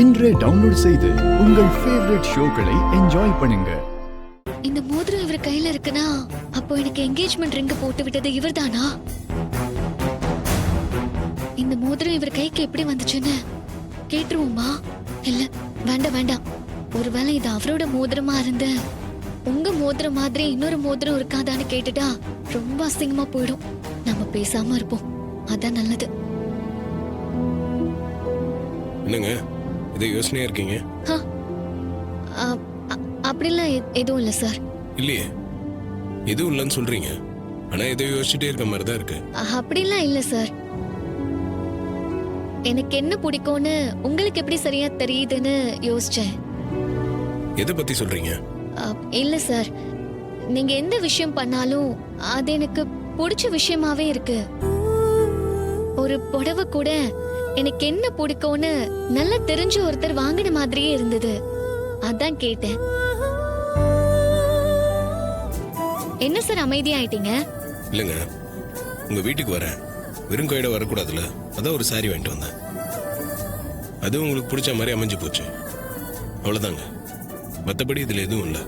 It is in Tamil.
இன்றே டவுன்லோட் செய்து உங்கள் ஃபேவரட் ஷோக்களை என்ஜாய் பண்ணுங்க. இந்த மோதிரம் இவர் கையில இருக்குன்னா அப்போ எனக்கு என்கேஜ்மெண்ட் ரிங் போட்டு விட்டது இவர்தானா? இந்த மோதிரம் இவர் கைக்கு எப்படி வந்துச்சுன்னு கேட்டுருவோமா? இல்ல வேண்டாம் வேண்டாம். ஒருவேளை இது அவரோட மோதிரமா இருந்த உங்க மோதிரம் மாதிரி இன்னொரு மோதிரம் இருக்காதான்னு கேட்டுட்டா ரொம்ப அசிங்கமா போயிடும். நம்ம பேசாம இருப்போம், அதான் நல்லது. என்னங்க இதை யோசனையா இருக்கீங்க? அப்படிலாம் எதுவும் இல்லை சார். இல்லையே, எதுவும் இல்லைன்னு சொல்றீங்க, ஆனா எதை யோசிச்சுட்டே இருக்க மாதிரி தான் இருக்கு. அப்படிலாம் இல்லை சார். எனக்கு என்ன பிடிக்கும்னு உங்களுக்கு எப்படி சரியா தெரியுதுன்னு யோசிச்சேன். எதை பத்தி சொல்றீங்க? இல்ல சார், நீங்க எந்த விஷயம் பண்ணாலும் அது எனக்கு பிடிச்ச விஷயமாவே இருக்கு. ஒரு புடவை கூட எனக்கு என்ன பிடிக்கும்னு நல்லா தெரிஞ்ச ஒருத்தர் வாங்கின மாதிரியே இருந்தது, அதான் கேட்டேன். என்ன சார் அமைதியாயிட்டீங்க? இல்லைங்க, உங்க வீட்டுக்கு வரேன், வெறும் கையோட வரக்கூடாதுல்ல, அதான் ஒரு சாரி வாங்கிட்டு வந்தேன். அது உங்களுக்கு பிடிச்ச மாதிரி அமைஞ்சு போச்சு, அவ்வளவுதாங்க. மற்றபடி இதுல எதுவும் இல்லை.